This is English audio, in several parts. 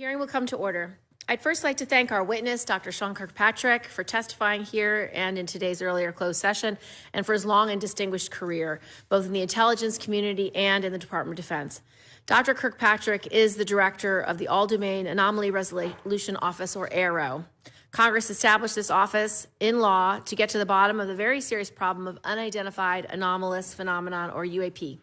Hearing will come to order. I'd first like to thank our witness, Dr. Sean Kirkpatrick, for testifying here and in today's earlier closed session, and for his long and distinguished career, both in the intelligence community and in the Department of Defense. Dr. Kirkpatrick is the director of the All-Domain Anomaly Resolution Office, or AARO. Congress established this office in law to get to the bottom of the very serious problem of unidentified anomalous phenomenon, or UAP.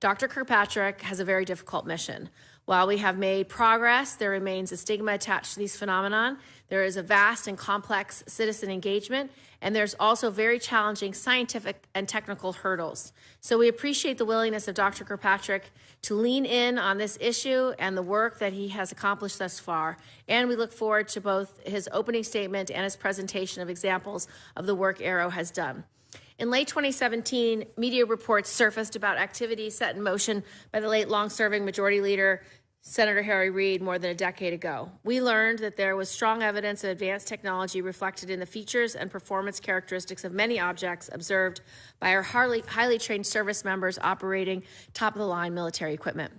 Dr. Kirkpatrick has a very difficult mission. While we have made progress, there remains a stigma attached to these phenomenon. There is a vast and complex citizen engagement, and there's also very challenging scientific and technical hurdles. So we appreciate the willingness of Dr. Kirkpatrick to lean in on this issue and the work that he has accomplished thus far. And we look forward to both his opening statement and his presentation of examples of the work AARO has done. In late 2017, media reports surfaced about activities set in motion by the late long-serving Majority Leader Senator Harry Reid more than a decade ago. We learned that there was strong evidence of advanced technology reflected in the features and performance characteristics of many objects observed by our highly trained service members operating top-of-the-line military equipment.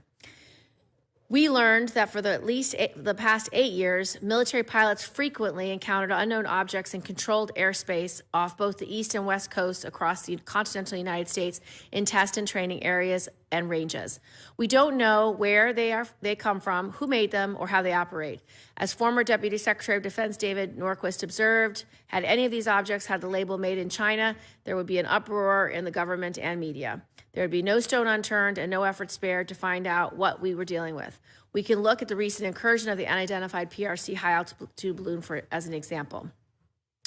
We learned that for at least the past 8 years, military pilots frequently encountered unknown objects in controlled airspace off both the east and west coasts across the continental United States in test and training areas and ranges. We don't know where they come from, who made them, or how they operate. As former Deputy Secretary of Defense David Norquist observed, had any of these objects had the label "Made in China," there would be an uproar in the government and media. There would be no stone unturned and no effort spared to find out what we were dealing with. We can look at the recent incursion of the unidentified PRC high-altitude balloon as an example.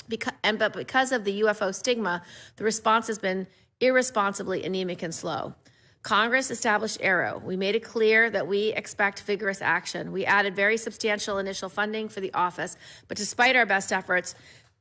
But because of the UFO stigma, the response has been irresponsibly anemic and slow. Congress established AARO. We made it clear that we expect vigorous action. We added very substantial initial funding for the office, but despite our best efforts,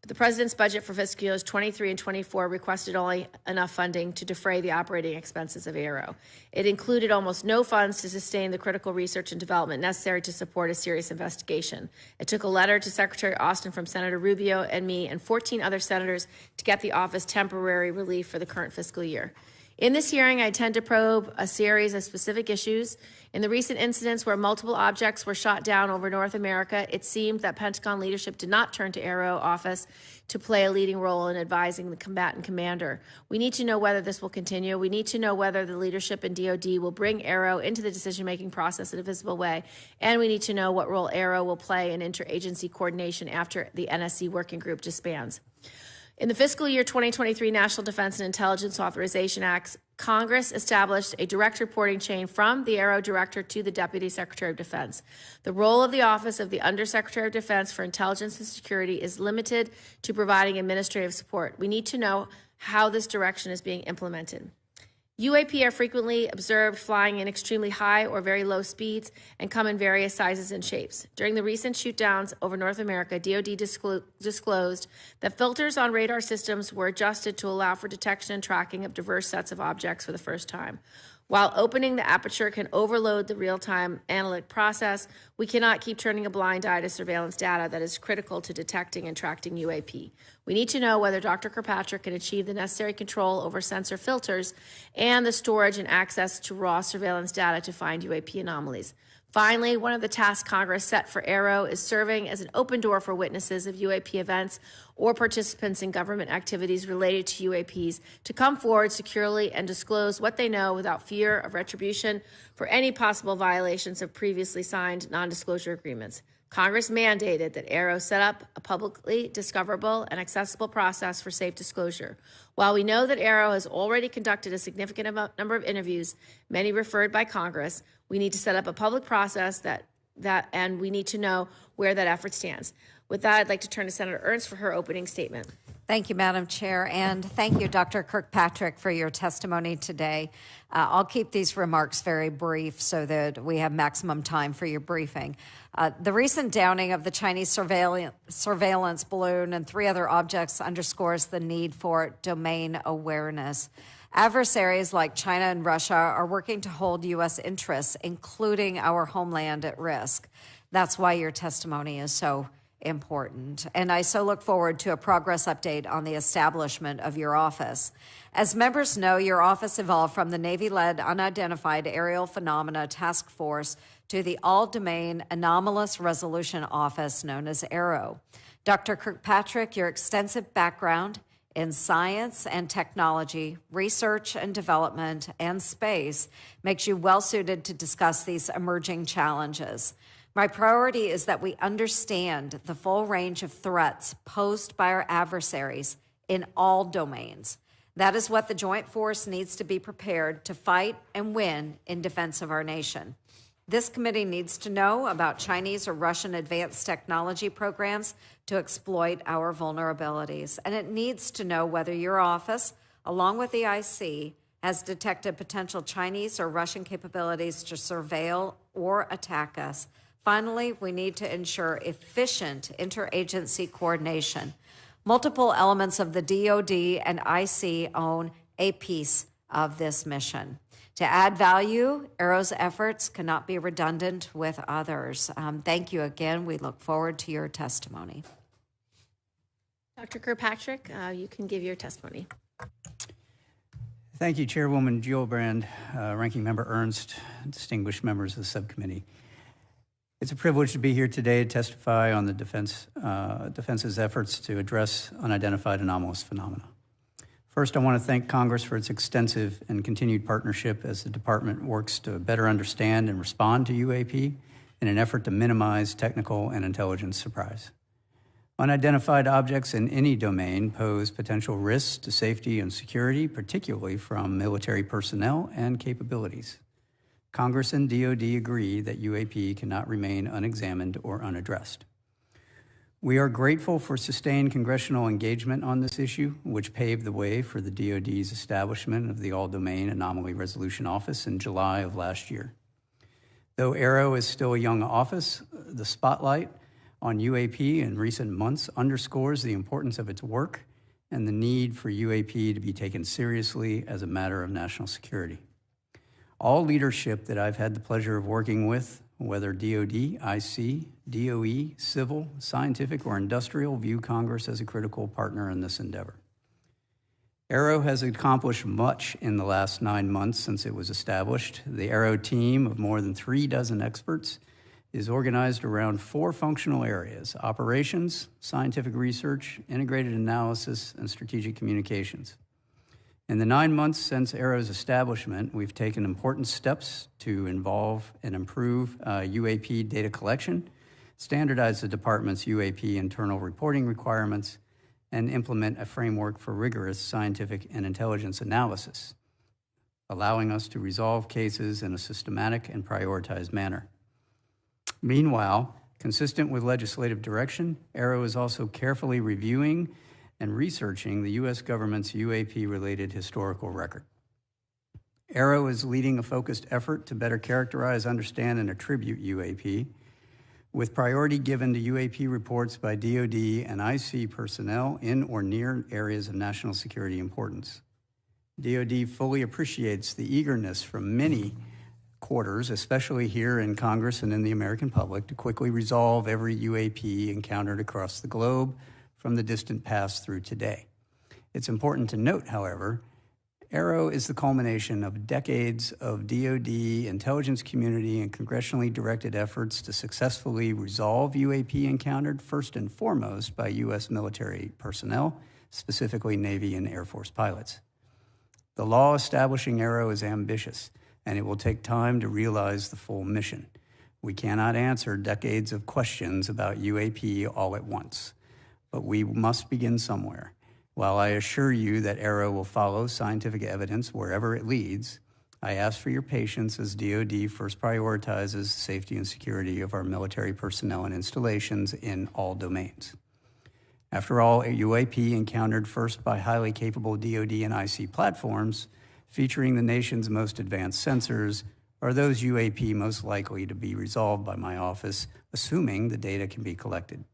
the President's budget for fiscal years 23 and 24 requested only enough funding to defray the operating expenses of AARO. It included almost no funds to sustain the critical research and development necessary to support a serious investigation. It took a letter to Secretary Austin from Senator Rubio and me and 14 other senators to get the office temporary relief for the current fiscal year. In this hearing, I intend to probe a series of specific issues. In the recent incidents where multiple objects were shot down over North America, it seemed that Pentagon leadership did not turn to AARO office to play a leading role in advising the combatant commander. We need to know whether this will continue. We need to know whether the leadership in DOD will bring AARO into the decision-making process in a visible way. And we need to know what role AARO will play in interagency coordination after the NSC working group disbands. In the fiscal year 2023 National Defense and Intelligence Authorization Acts, Congress established a direct reporting chain from the AARO Director to the Deputy Secretary of Defense. The role of the Office of the Undersecretary of Defense for Intelligence and Security is limited to providing administrative support. We need to know how this direction is being implemented. UAP are frequently observed flying in extremely high or very low speeds and come in various sizes and shapes. During the recent shootdowns over North America, DOD disclosed that filters on radar systems were adjusted to allow for detection and tracking of diverse sets of objects for the first time. While opening the aperture can overload the real-time analytic process, we cannot keep turning a blind eye to surveillance data that is critical to detecting and tracking UAP. We need to know whether Dr. Kirkpatrick can achieve the necessary control over sensor filters and the storage and access to raw surveillance data to find UAP anomalies. Finally, one of the tasks Congress set for AARO is serving as an open door for witnesses of UAP events or participants in government activities related to UAPs to come forward securely and disclose what they know without fear of retribution for any possible violations of previously signed non-disclosure agreements. Congress mandated that AARO set up a publicly discoverable and accessible process for safe disclosure. While we know that AARO has already conducted a significant number of interviews, many referred by Congress, we need to set up a public process and we need to know where that effort stands. With that, I'd like to turn to Senator Ernst for her opening statement. Thank you, Madam Chair, and thank you, Dr. Kirkpatrick, for your testimony today. I'll keep these remarks very brief so that we have maximum time for your briefing. The recent downing of the Chinese surveillance balloon and 3 other objects underscores the need for domain awareness. Adversaries like China and Russia are working to hold U.S. interests, including our homeland, at risk. That's why your testimony is so important. And I so look forward to a progress update on the establishment of your office. As members know, your office evolved from the Navy-led Unidentified Aerial Phenomena Task Force to the All-Domain Anomalous Resolution Office, known as ARROW. Dr. Kirkpatrick, your extensive background in science and technology, research and development, and space makes you well-suited to discuss these emerging challenges. My priority is that we understand the full range of threats posed by our adversaries in all domains. That is what the Joint Force needs to be prepared to fight and win in defense of our nation. This committee needs to know about Chinese or Russian advanced technology programs to exploit our vulnerabilities. And it needs to know whether your office, along with the IC, has detected potential Chinese or Russian capabilities to surveil or attack us. Finally, we need to ensure efficient interagency coordination. Multiple elements of the DOD and IC own a piece of this mission. To add value, ARROW's efforts cannot be redundant with others. Thank you again. We look forward to your testimony. Dr. Kirkpatrick, you can give your testimony. Thank you, Chairwoman Gillibrand, Ranking Member Ernst, distinguished members of the subcommittee. It's a privilege to be here today to testify on the defense's efforts to address unidentified anomalous phenomena. First, I want to thank Congress for its extensive and continued partnership as the department works to better understand and respond to UAP in an effort to minimize technical and intelligence surprise. Unidentified objects in any domain pose potential risks to safety and security, particularly from military personnel and capabilities. Congress and DOD agree that UAP cannot remain unexamined or unaddressed. We are grateful for sustained congressional engagement on this issue, which paved the way for the DOD's establishment of the All-Domain Anomaly Resolution Office in July of last year. Though ARROW is still a young office, the spotlight on UAP in recent months underscores the importance of its work and the need for UAP to be taken seriously as a matter of national security. All leadership that I've had the pleasure of working with, whether DOD, IC, DOE, civil, scientific, or industrial, view Congress as a critical partner in this endeavor. ARROW has accomplished much in the last 9 months since it was established. The ARROW team of more than 36 experts is organized around 4 functional areas: operations, scientific research, integrated analysis, and strategic communications. In the 9 months since ARROW's establishment, we've taken important steps to involve and improve UAP data collection, standardize the department's UAP internal reporting requirements, and implement a framework for rigorous scientific and intelligence analysis, allowing us to resolve cases in a systematic and prioritized manner. Meanwhile, consistent with legislative direction, ARROW is also carefully reviewing and researching the U.S. government's UAP-related historical record. ARROW is leading a focused effort to better characterize, understand, and attribute UAP, with priority given to UAP reports by DOD and IC personnel in or near areas of national security importance. DOD fully appreciates the eagerness from many quarters, especially here in Congress and in the American public, to quickly resolve every UAP encountered across the globe, from the distant past through today. It's important to note, however, ARROW is the culmination of decades of DOD, intelligence community, and congressionally directed efforts to successfully resolve UAP encountered first and foremost by U.S. military personnel, specifically Navy and Air Force pilots. The law establishing ARROW is ambitious, and it will take time to realize the full mission. We cannot answer decades of questions about UAP all at once, but we must begin somewhere. While I assure you that ARROW will follow scientific evidence wherever it leads, I ask for your patience as DOD first prioritizes the safety and security of our military personnel and installations in all domains. After all, a UAP encountered first by highly capable DOD and IC platforms, featuring the nation's most advanced sensors, are those UAP most likely to be resolved by my office, assuming the data can be collected.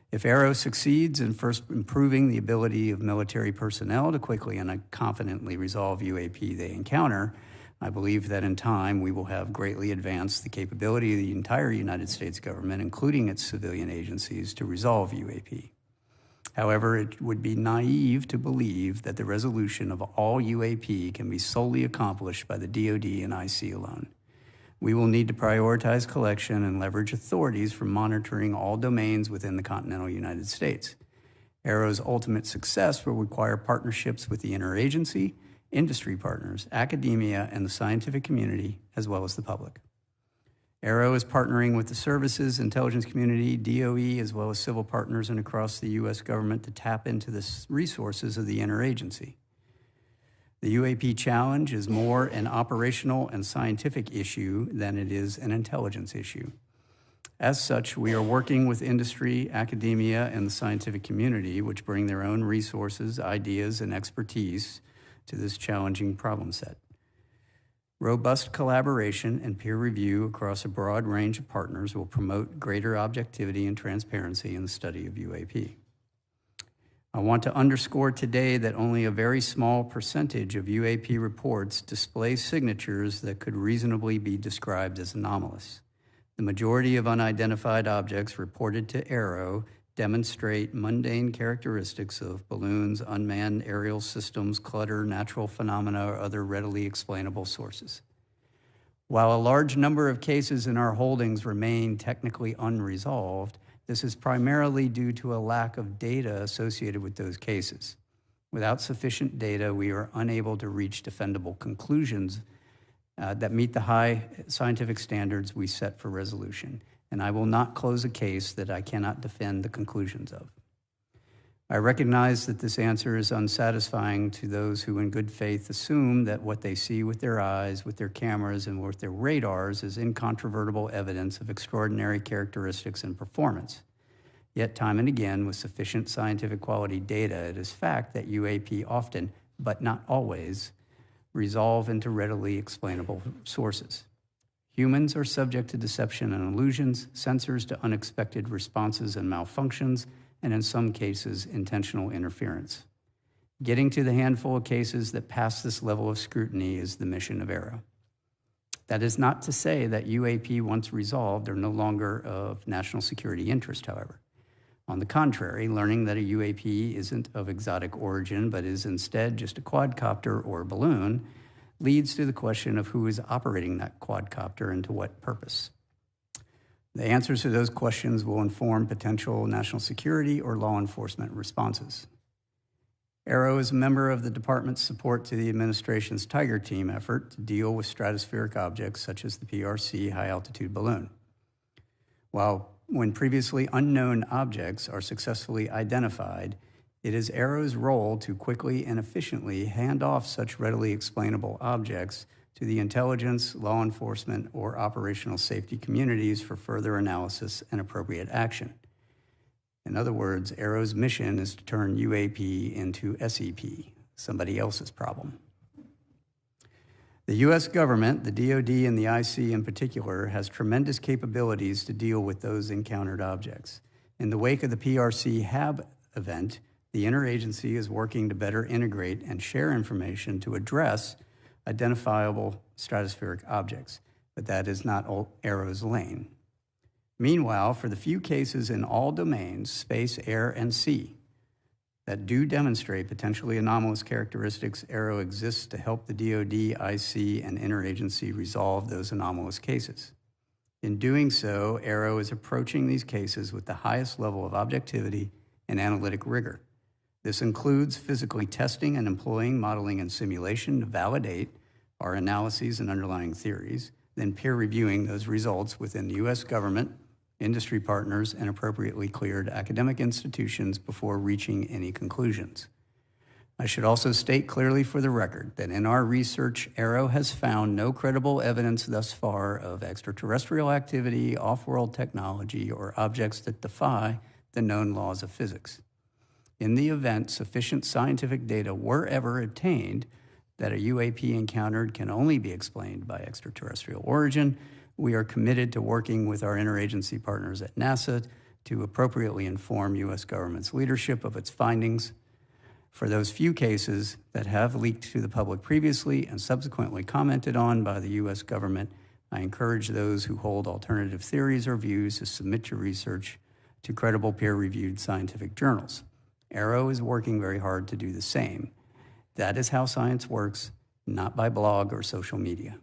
If ARROW succeeds in first improving the ability of military personnel to quickly and confidently resolve UAP they encounter, I believe that in time we will have greatly advanced the capability of the entire United States government, including its civilian agencies, to resolve UAP. However, it would be naive to believe that the resolution of all UAP can be solely accomplished by the DOD and IC alone. we will need to prioritize collection and leverage authorities for monitoring all domains within the continental United States. AARO's ultimate success will require partnerships with the interagency, industry partners, academia, and the scientific community, as well as the public. AARO is partnering with the services, intelligence community, DOE, as well as civil partners and across the U.S. government to tap into the resources of the interagency. The UAP challenge is more an operational and scientific issue than it is an intelligence issue. As such, we are working with industry, academia, and the scientific community, which bring their own resources, ideas, and expertise to this challenging problem set. Robust collaboration and peer review across a broad range of partners will promote greater objectivity and transparency in the study of UAP. I want to underscore today that only a very small percentage of UAP reports display signatures that could reasonably be described as anomalous. The majority of unidentified objects reported to AARO demonstrate mundane characteristics of balloons, unmanned aerial systems, clutter, natural phenomena, or other readily explainable sources. While a large number of cases in our holdings remain technically unresolved, this is primarily due to a lack of data associated with those cases. Without sufficient data, we are unable to reach defendable conclusions that meet the high scientific standards we set for resolution, and I will not close a case that I cannot defend the conclusions of. I recognize that this answer is unsatisfying to those who in good faith assume that what they see with their eyes, with their cameras, and with their radars is incontrovertible evidence of extraordinary characteristics and performance. Yet time and again, with sufficient scientific quality data, it is fact that UAP often, but not always, resolve into readily explainable sources. Humans are subject to deception and illusions, sensors to unexpected responses and malfunctions, and in some cases, intentional interference. Getting to the handful of cases that pass this level of scrutiny is the mission of AARO. That is not to say that UAP, once resolved, are no longer of national security interest, however. On the contrary, learning that a UAP isn't of exotic origin, but is instead just a quadcopter or balloon, leads to the question of who is operating that quadcopter and to what purpose. The answers to those questions will inform potential national security or law enforcement responses. AARO is a member of the department's support to the administration's Tiger Team effort to deal with stratospheric objects such as the PRC high-altitude balloon. When previously unknown objects are successfully identified, it is AARO's role to quickly and efficiently hand off such readily explainable objects to the intelligence, law enforcement, or operational safety communities for further analysis and appropriate action. In other words, AARO's mission is to turn UAP into SEP, somebody else's problem. The U.S. government, the DOD and the IC in particular, has tremendous capabilities to deal with those encountered objects. In the wake of the PRC HAB event, the interagency is working to better integrate and share information to address identifiable stratospheric objects, but that is not AARO's lane. Meanwhile, for the few cases in all domains, space, air, and sea, that do demonstrate potentially anomalous characteristics, AARO exists to help the DOD, IC, and interagency resolve those anomalous cases. In doing so, AARO is approaching these cases with the highest level of objectivity and analytic rigor. This includes physically testing and employing modeling and simulation to validate our analyses and underlying theories, then peer reviewing those results within the U.S. government, industry partners, and appropriately cleared academic institutions before reaching any conclusions. I should also state clearly for the record that in our research, AARO has found no credible evidence thus far of extraterrestrial activity, off-world technology, or objects that defy the known laws of physics. In the event sufficient scientific data were ever obtained that a UAP encountered can only be explained by extraterrestrial origin, we are committed to working with our interagency partners at NASA to appropriately inform U.S. government's leadership of its findings. For those few cases that have leaked to the public previously and subsequently commented on by the U.S. government, I encourage those who hold alternative theories or views to submit your research to credible peer-reviewed scientific journals. AARO is working very hard to do the same. That is how science works, not by blog or social media.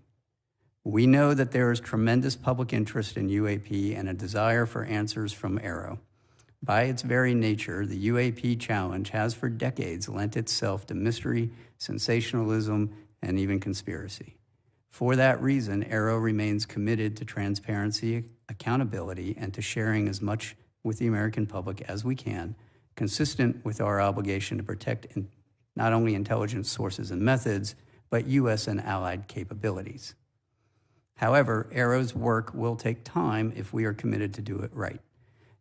We know that there is tremendous public interest in UAP and a desire for answers from Arrow. By its very nature, the UAP challenge has for decades lent itself to mystery, sensationalism, and even conspiracy. For that reason, Arrow remains committed to transparency, accountability, and to sharing as much with the American public as we can, consistent with our obligation to protect not only intelligence sources and methods, but U.S. and allied capabilities. However, Arrow's work will take time if we are committed to do it right.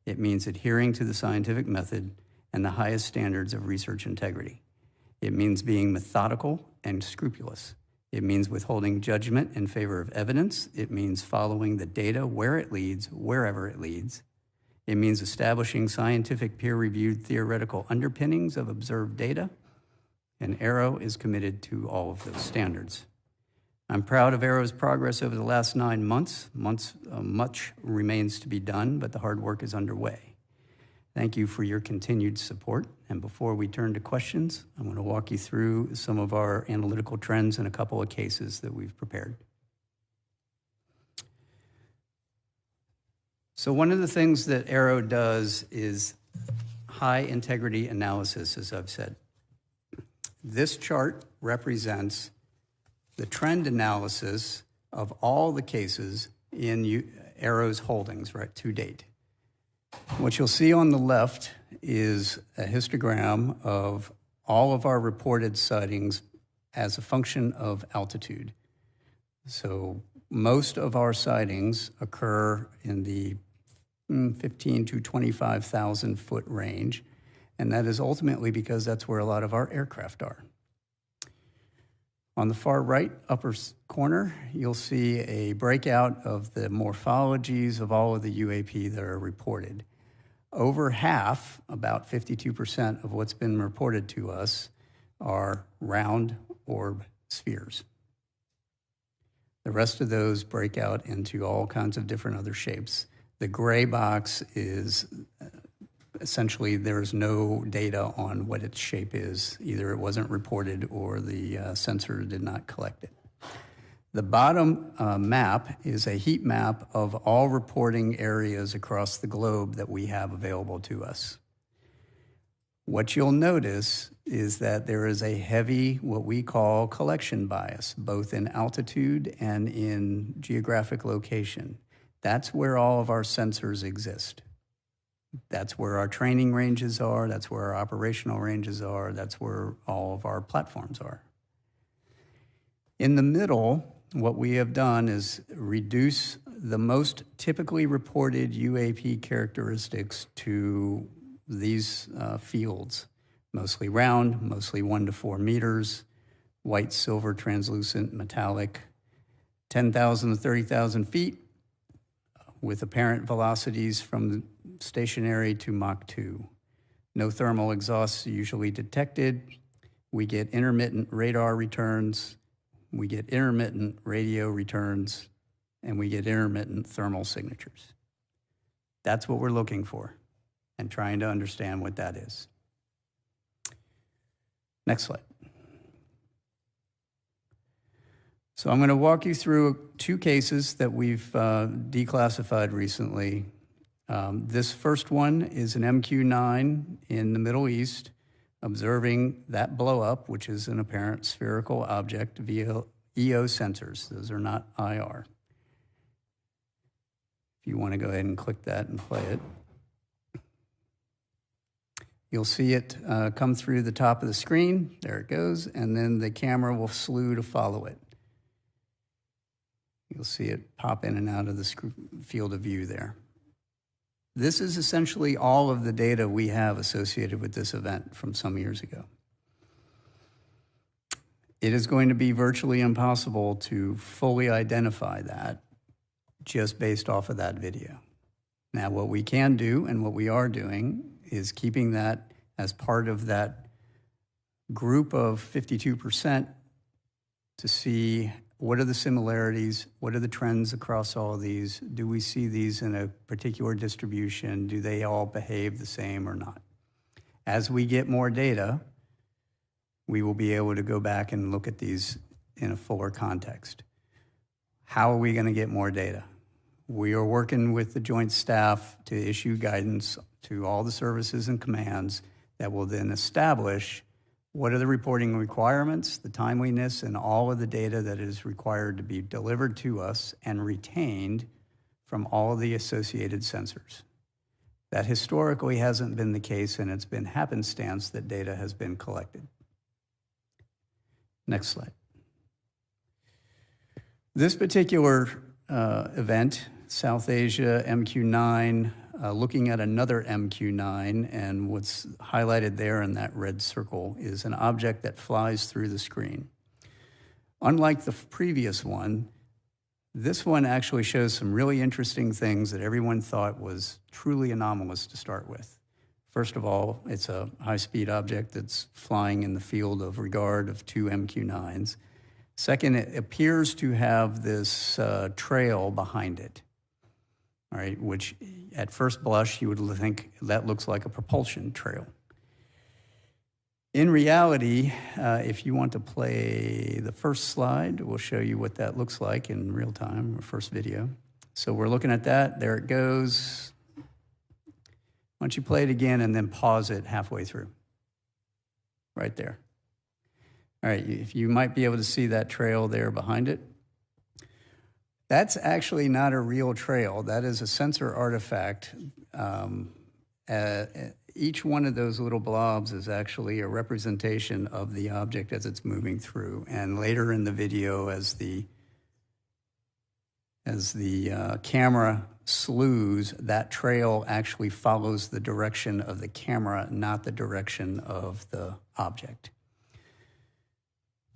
It means adhering to the scientific method and the highest standards of research integrity. It means being methodical and scrupulous. It means withholding judgment in favor of evidence. It means following the data where it leads, wherever it leads. It means establishing scientific peer-reviewed theoretical underpinnings of observed data. And Arrow is committed to all of those standards. I'm proud of Arrow's progress over the last 9 months. Much remains to be done, but the hard work is underway. Thank you for your continued support. And before we turn to questions, I want to walk you through some of our analytical trends and a couple of cases that we've prepared. So one of the things that Arrow does is high integrity analysis, as I've said. This chart represents the trend analysis of all the cases in Arrow's holdings right to date. What you'll see on the left is a histogram of all of our reported sightings as a function of altitude. So most of our sightings occur in the 15 to 25,000 foot range, and that is ultimately because that's where a lot of our aircraft are. On the far right upper corner, you'll see a breakout of the morphologies of all of the UAP that are reported. Over half, about 52% of what's been reported to us are round orb spheres. The rest of those break out into all kinds of different other shapes. The gray box is essentially there's no data on what its shape is. Either it wasn't reported or the sensor did not collect it. The bottom map is a heat map of all reporting areas across the globe that we have available to us. What you'll notice is that there is a heavy, what we call collection bias, both in altitude and in geographic location. That's where all of our sensors exist. That's where our training ranges are, that's where our operational ranges are, that's where all of our platforms are. In the middle, what we have done is reduce the most typically reported UAP characteristics to these fields, mostly round, mostly 1 to 4 meters, white, silver, translucent, metallic, 10,000 to 30,000 feet, with apparent velocities from stationary to Mach 2. No thermal exhausts usually detected. We get intermittent radar returns, we get intermittent radio returns, and we get intermittent thermal signatures. That's what we're looking for and trying to understand what that is. Next slide. So I'm going to walk you through 2 cases that we've declassified recently. This first one is an MQ-9 in the Middle East, observing that blow up, which is an apparent spherical object via EO sensors. Those are not IR. If you want to go ahead and click that and play it, you'll see it come through the top of the screen. There it goes, and then the camera will slew to follow it. You'll see it pop in and out of the field of view there. This is essentially all of the data we have associated with this event from some years ago. It is going to be virtually impossible to fully identify that just based off of that video. Now, what we can do and what we are doing is keeping that as part of that group of 52% to see what are the similarities, what are the trends across all of these, do we see these in a particular distribution, do they all behave the same or not? As we get more data, we will be able to go back and look at these in a fuller context. How are we going to get more data? We are working with the Joint Staff to issue guidance to all the services and commands that will then establish what are the reporting requirements, the timeliness, and all of the data that is required to be delivered to us and retained from all of the associated sensors. That historically hasn't been the case, and it's been happenstance that data has been collected. Next slide. This particular event, South Asia MQ-9, looking at another MQ-9, and what's highlighted there in that red circle is an object that flies through the screen. Unlike the previous one, this one actually shows some really interesting things that everyone thought was truly anomalous to start with. First of all, it's a high-speed object that's flying in the field of regard of 2 MQ-9s. Second, it appears to have this trail behind it, all right, which at first blush you would think that looks like a propulsion trail. In reality, if you want to play the first slide, we'll show you what that looks like in real time, our first video. So we're looking at that. There it goes. Why don't you play it again and then pause it halfway through? Right there. All right, if you might be able to see that trail there behind it. That's actually not a real trail. That is a sensor artifact. Each one of those little blobs is actually a representation of the object as it's moving through. And later in the video, as the camera slews, that trail actually follows the direction of the camera, not the direction of the object.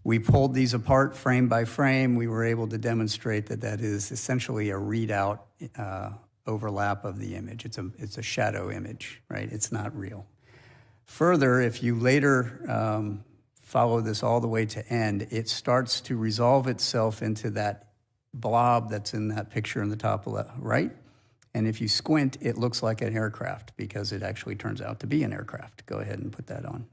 We pulled these apart frame by frame. We were able to demonstrate that that is essentially a readout overlap of the image. It's a shadow image, right? It's not real. Further, if you later follow this all the way to end, it starts to resolve itself into that blob that's in that picture in the top left, right? And if you squint, it looks like an aircraft because it actually turns out to be an aircraft. Go ahead and put that on.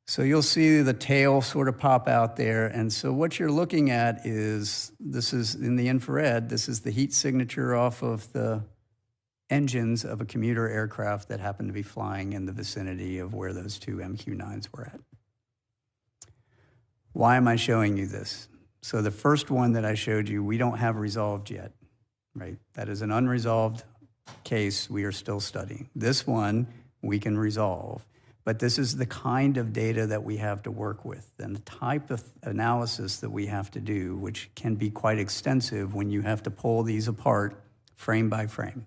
So you'll see the tail sort of pop out there. And so what you're looking at is, this is in the infrared, this is the heat signature off of the engines of a commuter aircraft that happened to be flying in the vicinity of where those 2 MQ-9s were at. Why am I showing you this? So the first one that I showed you, we don't have resolved yet, right? That is an unresolved case we are still studying. This one we can resolve. But this is the kind of data that we have to work with and the type of analysis that we have to do, which can be quite extensive when you have to pull these apart frame by frame.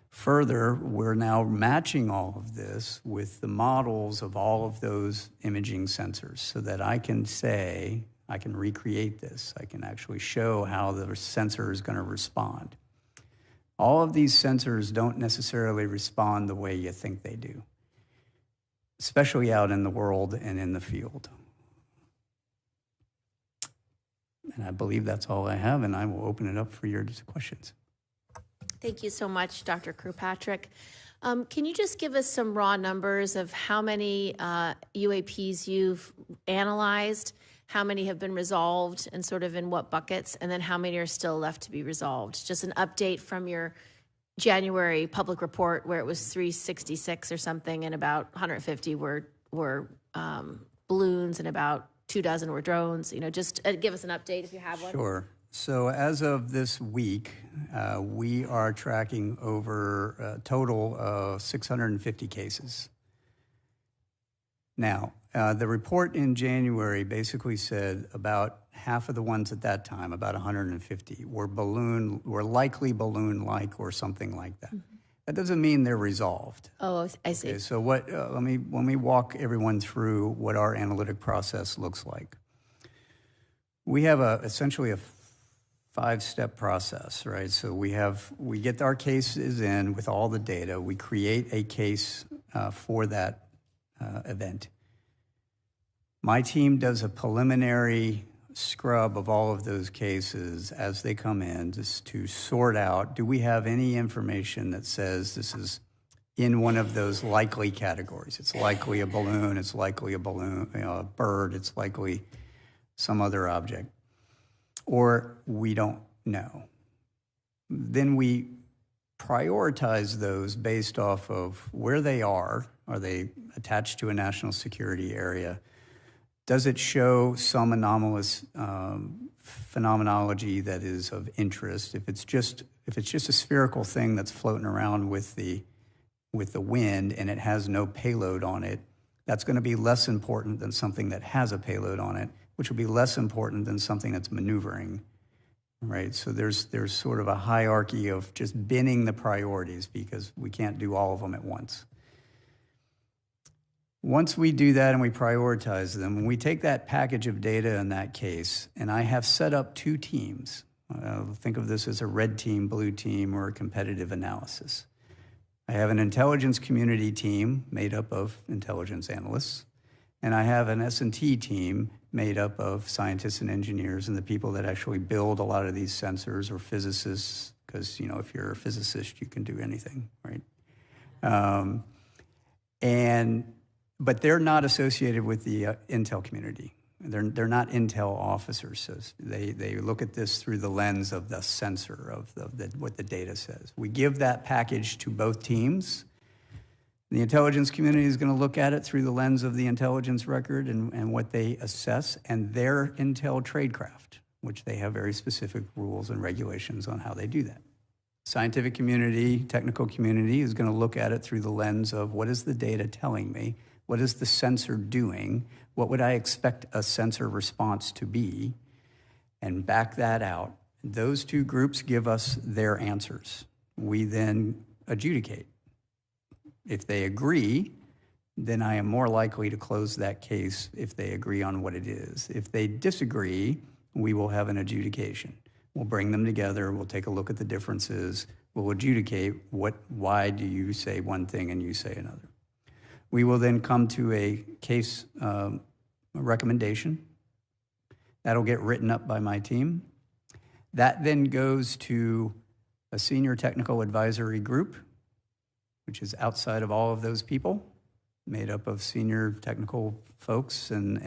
Further, we're now matching all of this with the models of all of those imaging sensors so that I can say, I can recreate this. I can actually show how the sensor is going to respond. All of these sensors don't necessarily respond the way you think they do, especially out in the world and in the field. And I believe that's all I have, and I will open it up for your questions. Thank you so much, Dr. Kirkpatrick. Can you just give us some raw numbers of how many UAPs you've analyzed, how many have been resolved, and sort of in what buckets, and then how many are still left to be resolved? Just an update from your January public report where it was 366 or something, and about 150 were balloons and about 24 were drones. You know, just give us an update if you have one. Sure. So as of this week, we are tracking over a total of 650 cases. Now, the report in January basically said about half of the ones at that time, about 150, were likely balloon-like or something like that. Mm-hmm. That doesn't mean they're resolved. Oh, I see. Okay, so let me walk everyone through what our analytic process looks like. We have essentially a 5-step process, right? So we get our cases in with all the data. We create a case for that event. My team does a preliminary scrub of all of those cases as they come in, just to sort out, do we have any information that says this is in one of those likely categories? It's likely a balloon, it's likely a bird, it's likely some other object. or we don't know. Then we prioritize those based off of where they are. Are they attached to a national security area? Does it show some anomalous phenomenology that is of interest? If it's just a spherical thing that's floating around with the wind and it has no payload on it, that's going to be less important than something that has a payload on it, which will be less important than something that's maneuvering, right? So there's sort of a hierarchy of just binning the priorities because we can't do all of them at once. Once we do that and we prioritize them, when we take that package of data in that case, and I have set up two teams, think of this as a red team, blue team, or a competitive analysis. I have an intelligence community team made up of intelligence analysts, and I have an S&T team made up of scientists and engineers and the people that actually build a lot of these sensors, or physicists, because if you're a physicist, you can do anything, right? But they're not associated with the intel community. They're not intel officers. So they look at this through the lens of the sensor, of what the data says. We give that package to both teams. The intelligence community is going to look at it through the lens of the intelligence record and what they assess, and their intel tradecraft, which they have very specific rules and regulations on how they do that. Scientific community, technical community is going to look at it through the lens of what is the data telling me? What is the sensor doing? What would I expect a sensor response to be? And back that out. Those two groups give us their answers. We then adjudicate. If they agree, then I am more likely to close that case if they agree on what it is. If they disagree, we will have an adjudication. We'll bring them together. We'll take a look at the differences. We'll adjudicate why do you say one thing and you say another. We will then come to a case recommendation. That'll get written up by my team. That then goes to a senior technical advisory group, which is outside of all of those people, made up of senior technical folks and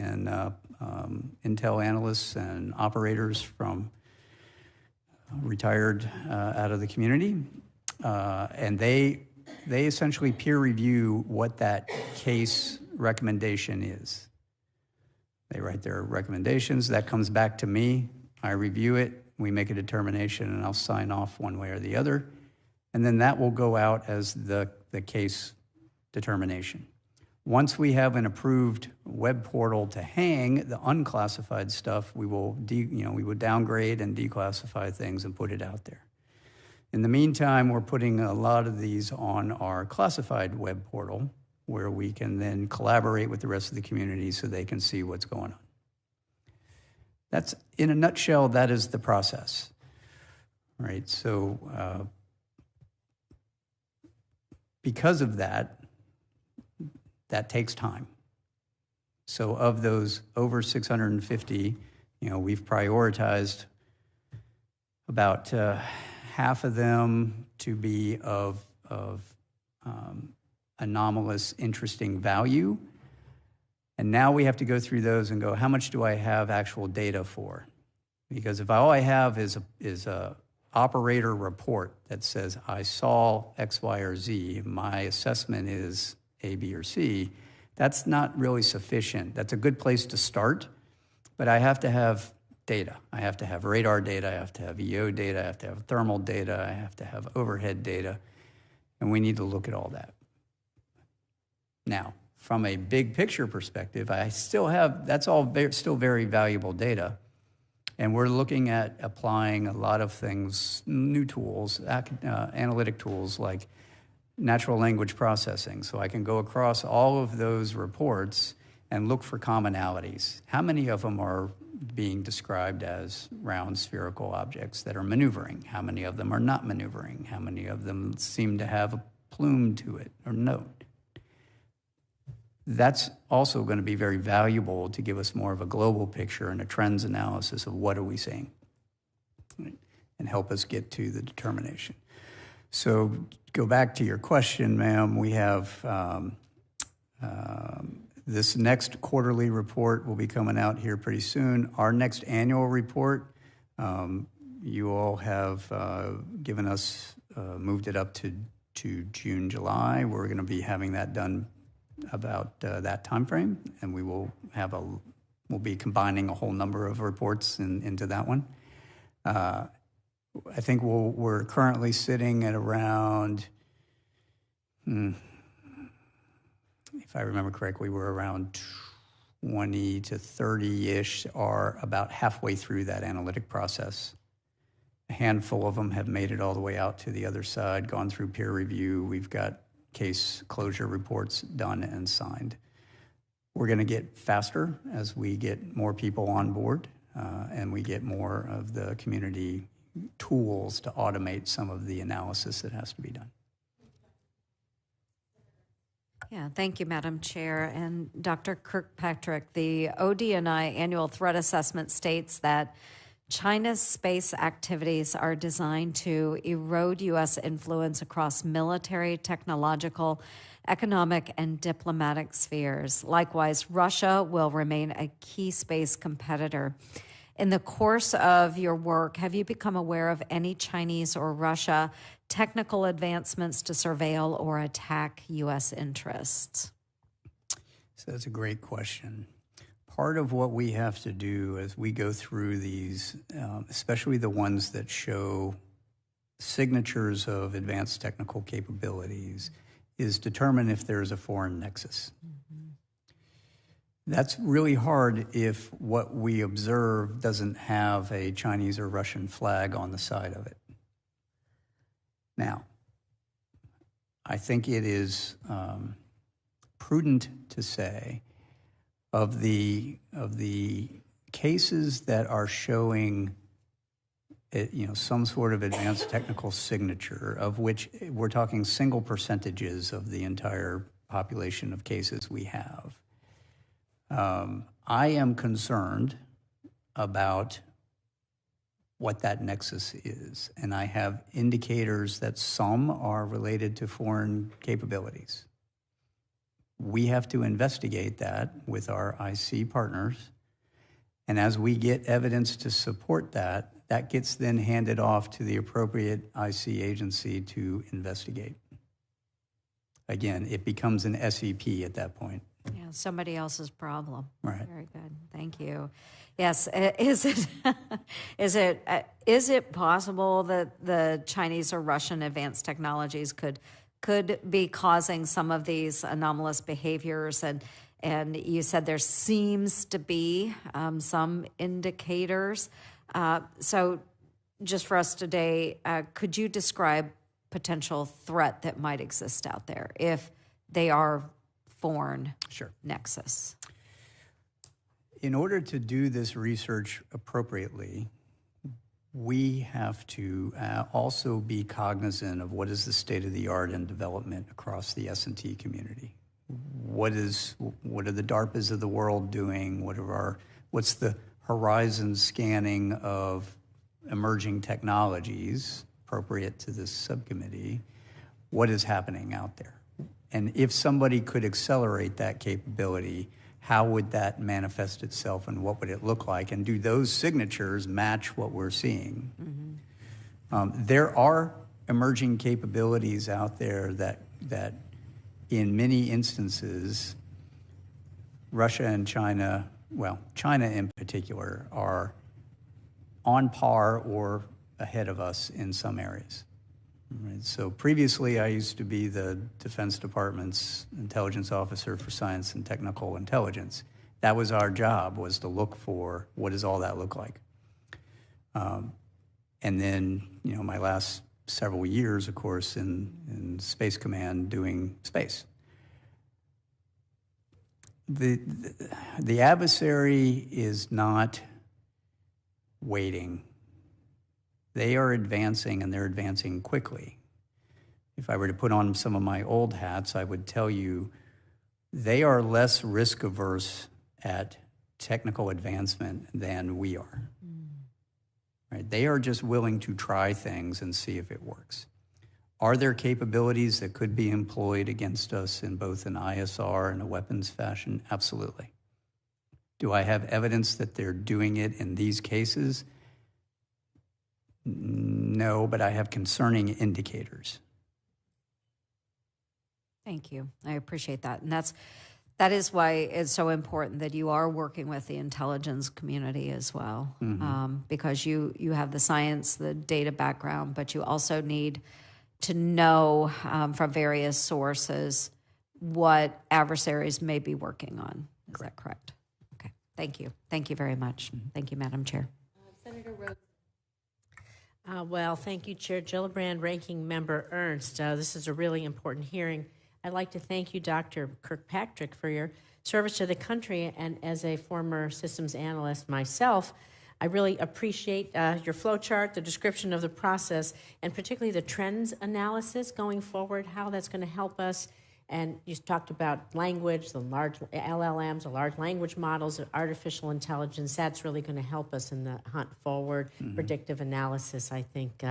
intel analysts and operators from retired out of the community. And they essentially peer review what that case recommendation is. They write their recommendations. That comes back to me. I review it. We make a determination, and I'll sign off one way or the other. And then that will go out as the case determination. Once we have an approved web portal to hang the unclassified stuff, we will downgrade and declassify things and put it out there. In the meantime, we're putting a lot of these on our classified web portal, where we can then collaborate with the rest of the community so they can see what's going on. That's, in a nutshell, that is the process, right? So because of that, that takes time. So of those over 650, we've prioritized about half of them to be of anomalous, interesting value. And now we have to go through those and go, how much do I have actual data for? Because if all I have is a operator report that says I saw X, Y, or Z, my assessment is A, B, or C, that's not really sufficient. That's a good place to start, but I have to have data. I have to have radar data, I have to have EO data, I have to have thermal data, I have to have overhead data, and we need to look at all that. Now, from a big picture perspective, I still have, that's all still very valuable data. And we're looking at applying a lot of things, new tools, analytic tools like natural language processing. So I can go across all of those reports and look for commonalities. How many of them are being described as round spherical objects that are maneuvering? How many of them are not maneuvering? How many of them seem to have a plume to it or note? That's also going to be very valuable to give us more of a global picture and a trends analysis of what are we seeing, and help us get to the determination. So go back to your question, ma'am. We have this next quarterly report will be coming out here pretty soon. Our next annual report You all have given us, moved it up to June, July. We're going to be having that done about that time frame, and we'll be combining a whole number of reports into that one. I think we're currently sitting at around, if I remember correctly, we're around 20 to 30-ish are about halfway through that analytic process. A handful of them have made it all the way out to the other side, gone through peer review. We've got case closure reports done and signed. We're going to get faster as we get more people on board and we get more of the community tools to automate some of the analysis that has to be done. Yeah, thank you, Madam Chair. And Dr. Kirkpatrick, the ODNI annual threat assessment states that China's space activities are designed to erode U.S. influence across military, technological, economic, and diplomatic spheres. Likewise, Russia will remain a key space competitor. In the course of your work, have you become aware of any Chinese or Russia technical advancements to surveil or attack U.S. interests? So that's a great question. Part of what we have to do as we go through these, especially the ones that show signatures of advanced technical capabilities, is determine if there's a foreign nexus. Mm-hmm. That's really hard if what we observe doesn't have a Chinese or Russian flag on the side of it. Now, I think it is prudent to say of the cases that are showing some sort of advanced technical signature, of which we're talking single percentages of the entire population of cases we have. I am concerned about what that nexus is, and I have indicators that some are related to foreign capabilities. We have to investigate that with our IC partners, and as we get evidence to support that, that gets then handed off to the appropriate IC agency to investigate. Again, it becomes an SEP at that point. Yeah, somebody else's problem. Right. Very good. Thank you. Yes. Is it possible that the Chinese or Russian advanced technologies could be causing some of these anomalous behaviors? And you said there seems to be some indicators. So just for us today, could you describe potential threat that might exist out there if they are foreign nexus? In order to do this research appropriately, we have to also be cognizant of what is the state of the art in development across the S&T community. What are the DARPAs of the world doing? What's the horizon scanning of emerging technologies appropriate to this subcommittee? What is happening out there? And if somebody could accelerate that capability, how would that manifest itself and what would it look like? And do those signatures match what we're seeing? Mm-hmm. There are emerging capabilities out there that in many instances, Russia and China, well, China in particular, are on par or ahead of us in some areas. Right. So previously, I used to be the Defense Department's intelligence officer for science and technical intelligence. That was our job, was to look for what does all that look like. And then, my last several years, of course, in Space Command doing space. The adversary is not waiting. They are advancing, and they're advancing quickly. If I were to put on some of my old hats, I would tell you they are less risk averse at technical advancement than we are. Right? They are just willing to try things and see if it works. Are there capabilities that could be employed against us in both an ISR and a weapons fashion? Absolutely. Do I have evidence that they're doing it in these cases? No, but I have concerning indicators. Thank you. I appreciate that. And that is why it's so important that you are working with the intelligence community as well, because you have the science, the data background, but you also need to know from various sources what adversaries may be working on. Is that correct? Okay. Thank you. Thank you very much. Thank you, Madam Chair. Senator Rhodes. Well, thank you, Chair Gillibrand, Ranking Member Ernst. This is a really important hearing. I'd like to thank you, Dr. Kirkpatrick, for your service to the country, and as a former systems analyst myself, I really appreciate your flow chart, the description of the process, and particularly the trends analysis going forward, how that's going to help us. And you talked about language, the large LLMs, the large language models, artificial intelligence. That's really going to help us in the hunt forward. Predictive analysis, I think,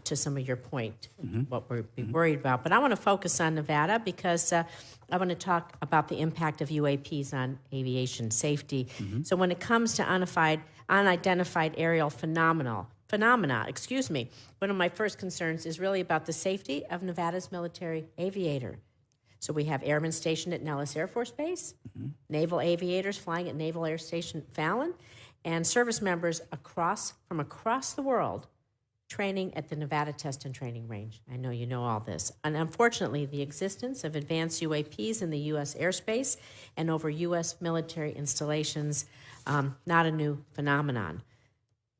to some of your point, what we're worried about. But I want to focus on Nevada because I want to talk about the impact of UAPs on aviation safety. So when it comes to unidentified aerial phenomena, one of my first concerns is really about the safety of Nevada's military aviator. So we have airmen stationed at Nellis Air Force Base, naval aviators flying at Naval Air Station Fallon, and service members from across the world training at the Nevada Test and Training Range. I know you know all this. And unfortunately, the existence of advanced UAPs in the U.S. airspace and over U.S. military installations, not a new phenomenon.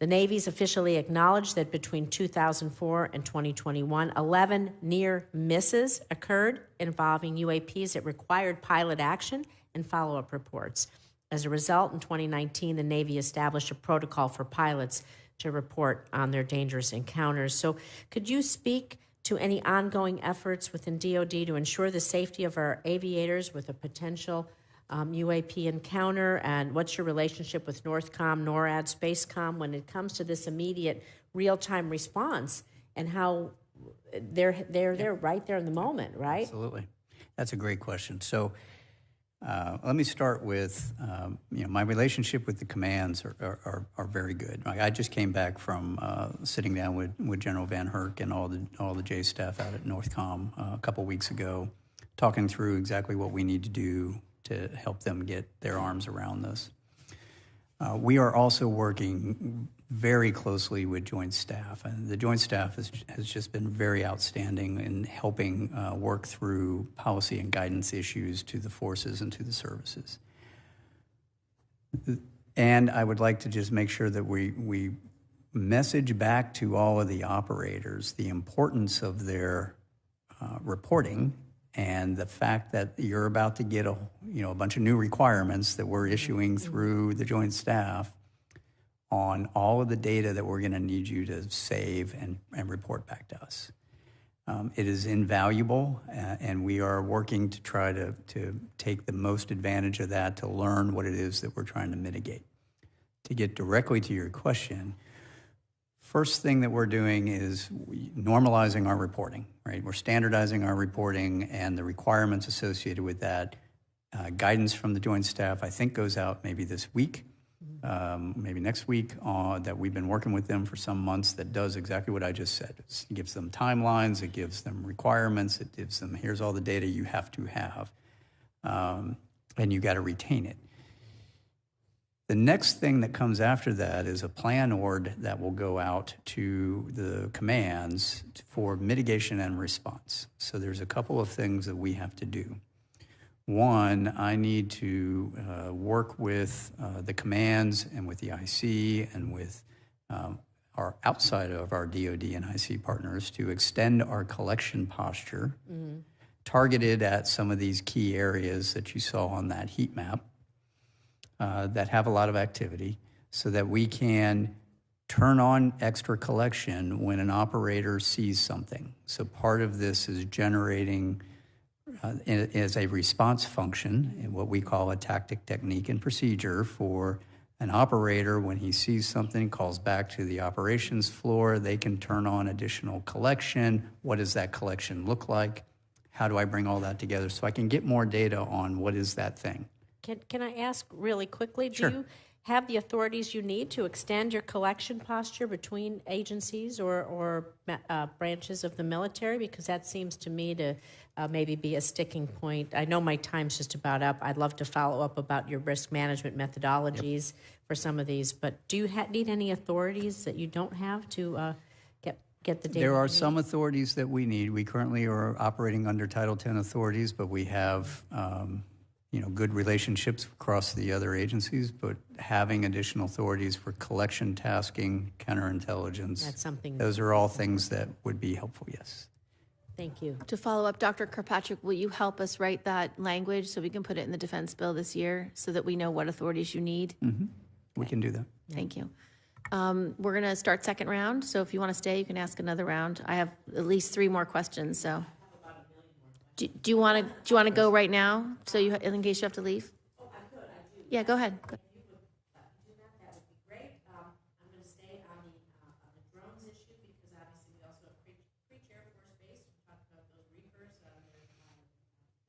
The Navy's officially acknowledged that between 2004 and 2021, 11 near misses occurred involving UAPs that required pilot action and follow-up reports. As a result, in 2019, the Navy established a protocol for pilots to report on their dangerous encounters. So could you speak to any ongoing efforts within DOD to ensure the safety of our aviators with a potential UAP encounter, and what's your relationship with Northcom, NORAD, Spacecom when it comes to this immediate real-time response and how they're right there in the moment, right? Absolutely. That's a great question. So let me start with, my relationship with the commands are very good. I just came back from sitting down with General Van Herk and all the J staff out at Northcom a couple weeks ago, talking through exactly what we need to do to help them get their arms around this. We are also working very closely with Joint Staff, and the Joint Staff has just been very outstanding in helping work through policy and guidance issues to the forces and to the services. And I would like to just make sure that we message back to all of the operators the importance of their reporting and the fact that you're about to get a bunch of new requirements that we're issuing through the Joint Staff on all of the data that we're going to need you to save and report back to us. It is invaluable, and we are working to try to take the most advantage of that to learn what it is that we're trying to mitigate. To get directly to your question, first thing that we're doing is normalizing our reporting, right? We're standardizing our reporting and the requirements associated with that. Guidance from the Joint Staff, I think, goes out maybe this week, maybe next week, that we've been working with them for some months that does exactly what I just said. It gives them timelines, it gives them requirements, it gives them, here's all the data you have to have, and you got to retain it. The next thing that comes after that is a plan ord that will go out to the commands for mitigation and response. So there's a couple of things that we have to do. One, I need to work with the commands and with the IC and with our outside of our DOD and IC partners to extend our collection posture targeted at some of these key areas that you saw on that heat map. That have a lot of activity so that we can turn on extra collection when an operator sees something. So part of this is generating as a response function, in what we call a tactic, technique, and procedure for an operator. When he sees something, calls back to the operations floor, they can turn on additional collection. What does that collection look like? How do I bring all that together so I can get more data on what is that thing? Can I ask really quickly, Sure. do you have the authorities you need to extend your collection posture between agencies or branches of the military? Because that seems to me to maybe be a sticking point. I know my time's just about up. I'd love to follow up about your risk management methodologies for some of these, but do you need any authorities that you don't have to get the data? There are some authorities that we need. We currently are operating under Title X authorities, but we have good relationships across the other agencies, but having additional authorities for collection, tasking, counterintelligence, that's something. Those are all things that would be helpful, yes. Thank you. To follow up, Dr. Kirkpatrick, will you help us write that language so we can put it in the defense bill this year so that we know what authorities you need? Mm-hmm. We can do that. Thank you. We're going to start second round, so if you want to stay, you can ask another round. I have at least 3 more questions, so. Do you want to go right now, so in case you have to leave? Oh, I could. I do. Yeah, go ahead. If you would do that, that would be great. I'm going to stay on the drones issue because obviously we also have Creech Air Force Base. We talked about those Reapers.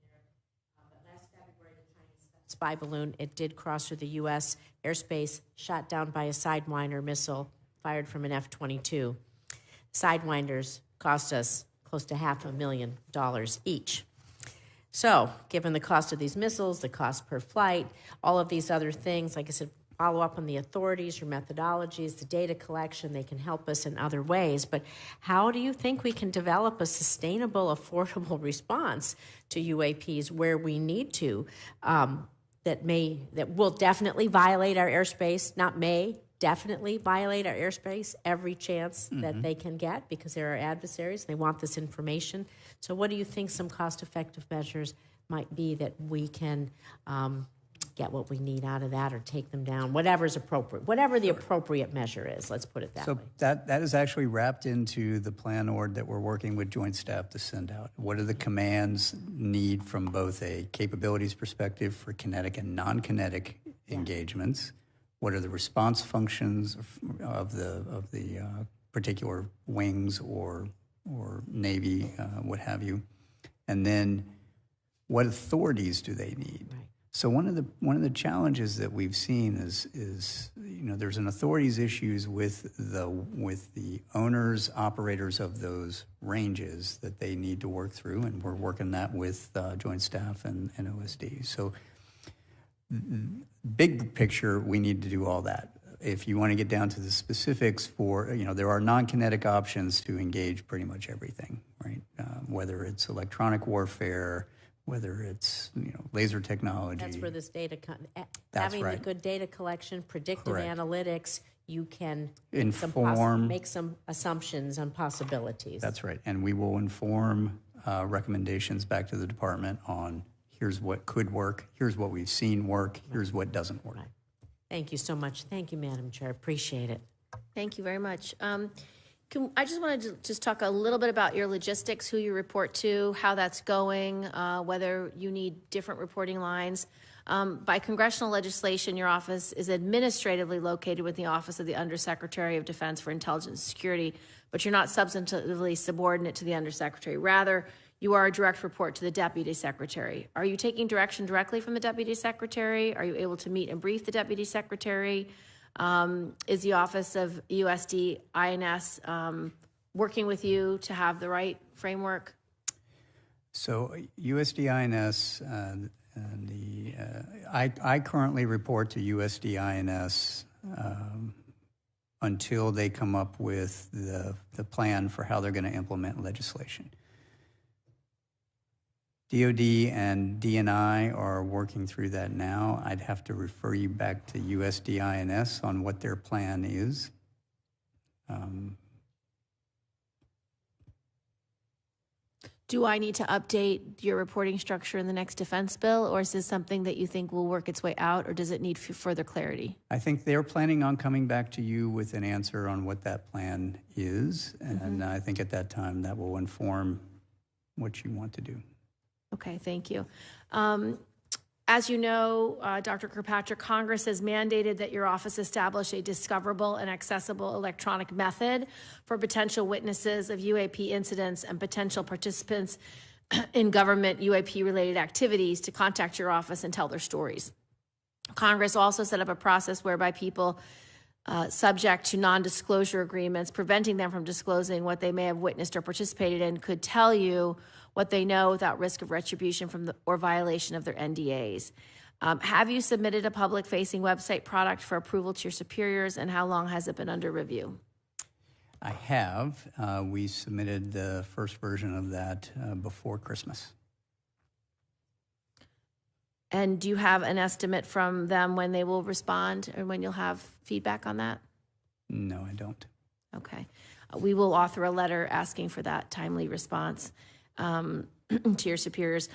But last February, the Chinese spy balloon, it did cross through the U.S. airspace, shot down by a Sidewinder missile fired from an F-22. Sidewinders cost us close to $500,000 each. So, given the cost of these missiles, the cost per flight, all of these other things, like I said, follow up on the authorities, your methodologies, the data collection, they can help us in other ways. But how do you think we can develop a sustainable, affordable response to UAPs where we need to, that will definitely violate our airspace, definitely violate our airspace every chance that they can get because they're our adversaries. They want this information. So what do you think some cost-effective measures might be that we can get what we need out of that or take them down, whatever's appropriate, whatever the appropriate measure is, let's put it that way. So that is actually wrapped into the plan org that we're working with Joint Staff to send out. What do the commands need from both a capabilities perspective for kinetic and non-kinetic engagements? What are the response functions of the particular wings or Navy, what have you? And then what authorities do they need? Right. So one of the challenges that we've seen is there's an authorities issues with the owners, operators of those ranges that they need to work through, and we're working that with Joint Staff and OSD. So big picture, we need to do all that. If you want to get down to the specifics there are non-kinetic options to engage pretty much everything, right? Whether it's electronic warfare, whether it's laser technology. That's where this data, having the good data collection, predictive analytics, you can make some assumptions on possibilities. That's right, and we will inform recommendations back to the department on here's what could work, here's what we've seen work, here's what doesn't work. Right. Thank you so much. Thank you, Madam Chair. Appreciate it. Thank you very much. I just wanted to talk a little bit about your logistics, who you report to, how that's going, whether you need different reporting lines. By congressional legislation, your office is administratively located with the Office of the Undersecretary of Defense for Intelligence and Security, but you're not substantively subordinate to the Undersecretary. Rather, you are a direct report to the Deputy Secretary. Are you taking direction directly from the Deputy Secretary? Are you able to meet and brief the Deputy Secretary? Is the Office of USD INS working with you to have the right framework? So USD INS, I currently report to USD INS until they come up with the plan for how they're going to implement legislation. DOD and DNI are working through that now. I'd have to refer you back to USD INS on what their plan is. Do I need to update your reporting structure in the next defense bill, or is this something that you think will work its way out, or does it need further clarity? I think they're planning on coming back to you with an answer on what that plan is, and I think at that time that will inform what you want to do. Okay, thank you. As you know, Dr. Kirkpatrick, Congress has mandated that your office establish a discoverable and accessible electronic method for potential witnesses of UAP incidents and potential participants in government UAP-related activities to contact your office and tell their stories. Congress also set up a process whereby people subject to non-disclosure agreements, preventing them from disclosing what they may have witnessed or participated in, could tell you what they know without risk of retribution from or violation of their NDAs. Have you submitted a public-facing website product for approval to your superiors, and how long has it been under review? I have. We submitted the first version of that before Christmas. And do you have an estimate from them when they will respond or when you'll have feedback on that? No, I don't. Okay. We will author a letter asking for that timely response to your superiors.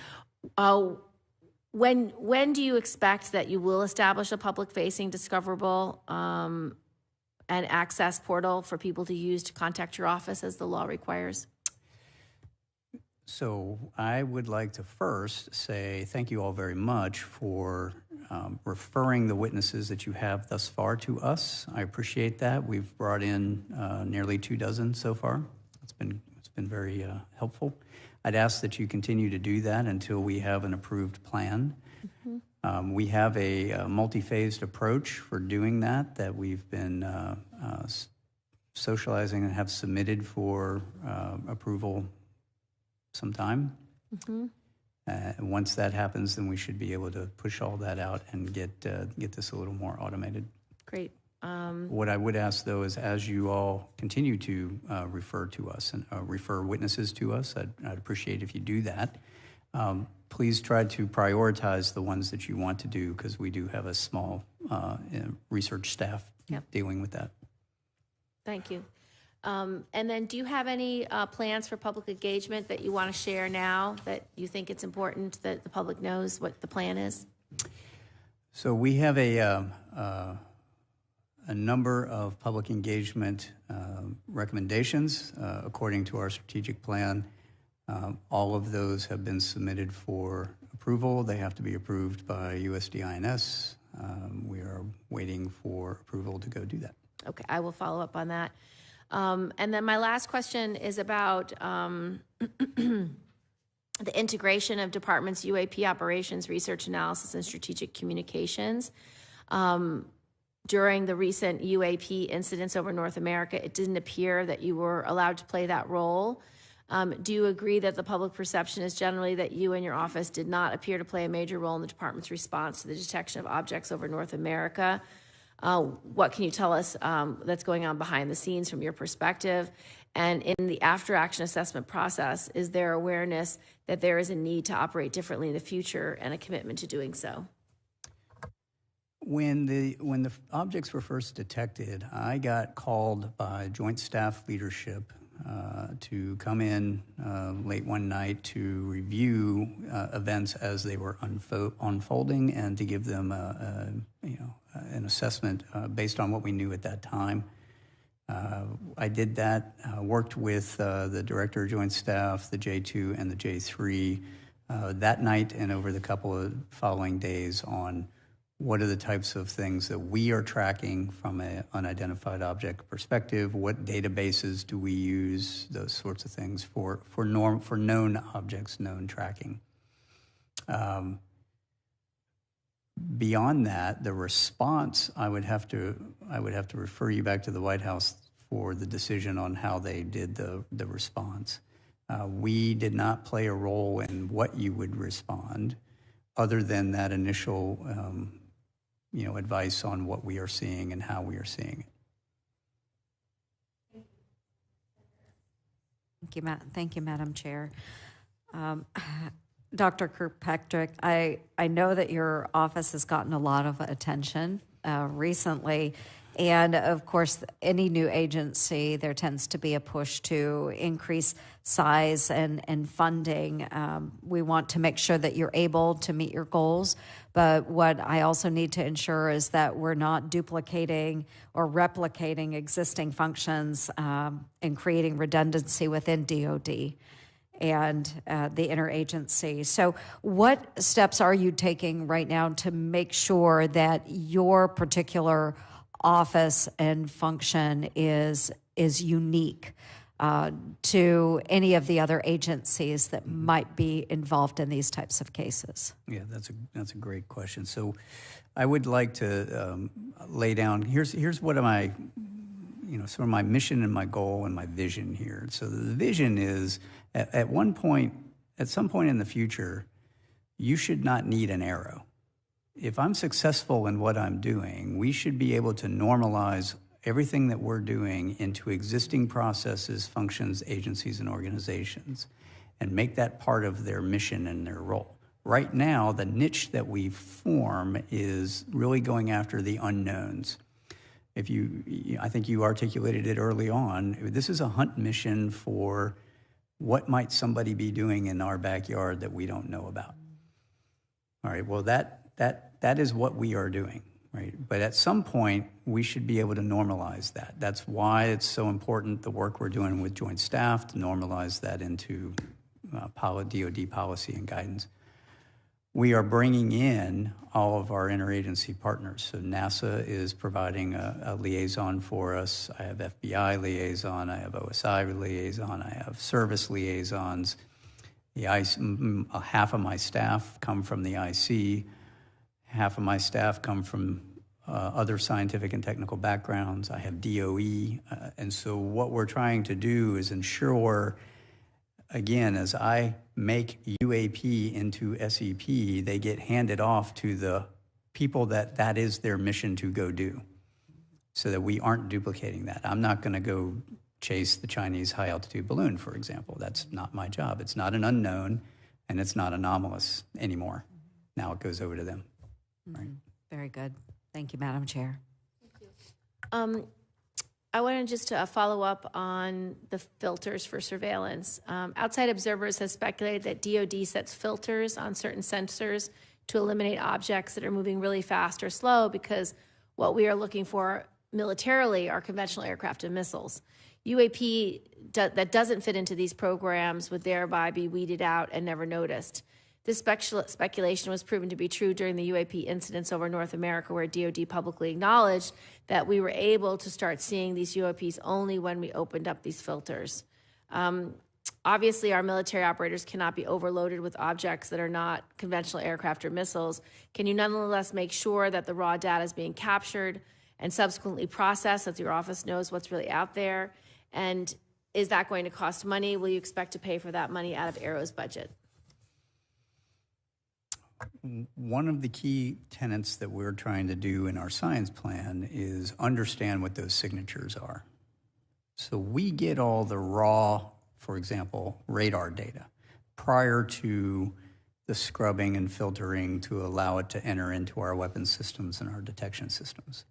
When do you expect that you will establish a public-facing discoverable and access portal for people to use to contact your office as the law requires? So I would like to first say thank you all very much for referring the witnesses that you have thus far to us. I appreciate that. We've brought in nearly 24 so far. It's been very helpful. I'd ask that you continue to do that until we have an approved plan. Mm-hmm. We have a multi-phased approach for doing that we've been socializing and have submitted for approval sometime. Mm-hmm. Once that happens, then we should be able to push all that out and get this a little more automated. Great. What I would ask, though, is as you all continue to refer to us and refer witnesses to us, I'd appreciate if you do that. Please try to prioritize the ones that you want to do, because we do have a small research staff dealing with that. Thank you. And then do you have any plans for public engagement that you want to share now that you think it's important that the public knows what the plan is? So we have a number of public engagement recommendations according to our strategic plan. All of those have been submitted for approval. They have to be approved by USDINS. We are waiting for approval to go do that. Okay, I will follow up on that. And then my last question is about the integration of departments' UAP operations, research analysis, and strategic communications. During the recent UAP incidents over North America, it didn't appear that you were allowed to play that role. Do you agree that the public perception is generally that you and your office did not appear to play a major role in the department's response to the detection of objects over North America? What can you tell us that's going on behind the scenes from your perspective? And in the after-action assessment process, is there awareness that there is a need to operate differently in the future and a commitment to doing so? When the objects were first detected, I got called by Joint Staff Leadership to come in late one night to review events as they were unfolding and to give them an assessment based on what we knew at that time. I did that, worked with the Director of Joint Staff, the J2 and the J3 that night and over the couple of following days on what are the types of things that we are tracking from an unidentified object perspective, what databases do we use, those sorts of things for known objects, known tracking. Beyond that, the response, I would have to refer you back to the White House for the decision on how they did the response. We did not play a role in what you would respond, other than that initial, advice on what we are seeing and how we are seeing it. Thank you, Madam Chair. Dr. Kirkpatrick, I know that your office has gotten a lot of attention recently, and of course, any new agency, there tends to be a push to increase size and funding. We want to make sure that you're able to meet your goals, but what I also need to ensure is that we're not duplicating or replicating existing functions and creating redundancy within DOD and the interagency. So what steps are you taking right now to make sure that your particular office and function is unique to any of the other agencies that might be involved in these types of cases? Yeah, that's a great question. So I would like to lay down, here's what am I, sort of my mission and my goal and my vision here. So the vision is at some point in the future, you should not need an arrow. If I'm successful in what I'm doing, we should be able to normalize everything that we're doing into existing processes, functions, agencies, and organizations, and make that part of their mission and their role. Right now, the niche that we form is really going after the unknowns. I think you articulated it early on, this is a hunt mission for what might somebody be doing in our backyard that we don't know about. All right, well, that is what we are doing, right? But at some point, we should be able to normalize that. That's why it's so important, the work we're doing with Joint Staff, to normalize that into DOD policy and guidance. We are bringing in all of our interagency partners. So NASA is providing a liaison for us. I have FBI liaison, I have OSI liaison, I have service liaisons. Half of my staff come from the IC, half of my staff come from other scientific and technical backgrounds. I have DOE, and so what we're trying to do is ensure, again, as I make UAP into SEP, they get handed off to the people that is their mission to go do, so that we aren't duplicating that. I'm not going to go chase the Chinese high-altitude balloon, for example. That's not my job. It's not an unknown, and it's not anomalous anymore. Now it goes over to them. Right. Very good. Thank you, Madam Chair. I wanted just to follow up on the filters for surveillance. Outside observers have speculated that DOD sets filters on certain sensors to eliminate objects that are moving really fast or slow, because what we are looking for militarily are conventional aircraft and missiles. UAP that doesn't fit into these programs would thereby be weeded out and never noticed. This speculation was proven to be true during the UAP incidents over North America, where DOD publicly acknowledged that we were able to start seeing these UAPs only when we opened up these filters. Obviously, our military operators cannot be overloaded with objects that are not conventional aircraft or missiles. Can you nonetheless make sure that the raw data is being captured and subsequently processed, so that your office knows what's really out there? And is that going to cost money? Will you expect to pay for that money out of Aero's budget? One of the key tenets that we're trying to do in our science plan is understand what those signatures are. So we get all the raw, for example, radar data prior to the scrubbing and filtering to allow it to enter into our weapons systems and our detection systems.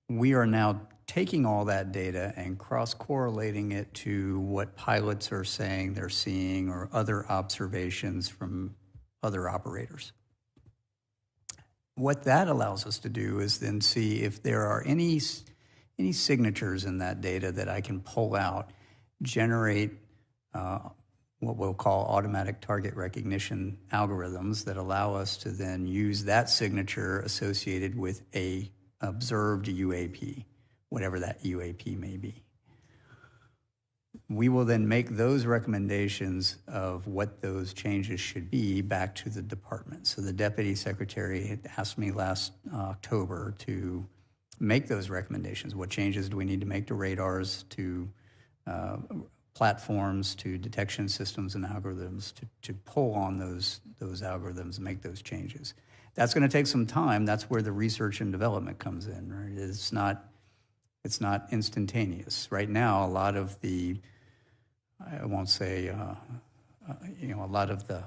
We are now taking all that data and cross-correlating it to what pilots are saying they're seeing or other observations from other operators. What that allows us to do is then see if there are any signatures in that data that I can pull out, generate what we'll call automatic target recognition algorithms that allow us to then use that signature associated with a observed UAP, whatever that UAP may be. We will then make those recommendations of what those changes should be back to the department. So the Deputy Secretary had asked me last October to make those recommendations. What changes do we need to make to radars, to platforms, to detection systems and algorithms, to pull on those algorithms and make those changes? That's going to take some time. That's where the research and development comes in, right? It's not instantaneous. Right now, a lot of the, I won't say, a lot of the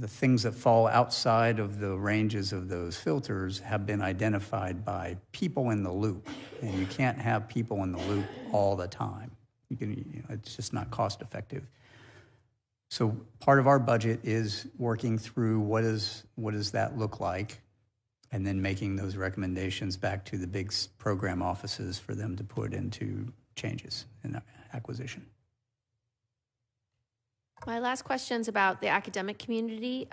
things that fall outside of the ranges of those filters have been identified by people in the loop, and you can't have people in the loop all the time. It's just not cost effective. So part of our budget is working through what does that look like, and then making those recommendations back to the big program offices for them to put into changes in acquisition. My last question is about the academic community.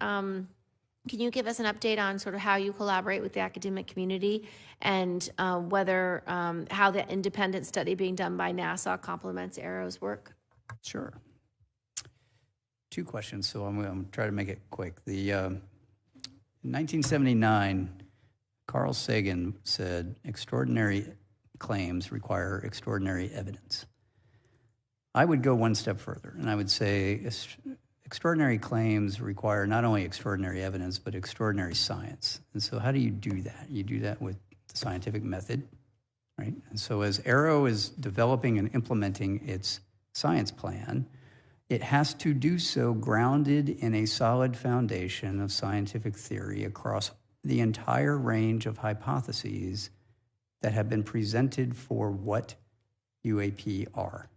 Can you give us an update on sort of how you collaborate with the academic community and whether how the independent study being done by NASA complements ARRO's work? Sure. Two questions, so I'm going to try to make it quick. In 1979, Carl Sagan said, extraordinary claims require extraordinary evidence. I would go one step further, and I would say extraordinary claims require not only extraordinary evidence, but extraordinary science. And so how do you do that? You do that with the scientific method, right? And so as ARRO is developing and implementing its science plan, it has to do so grounded in a solid foundation of scientific theory across the entire range of hypotheses that have been presented for what UAP are.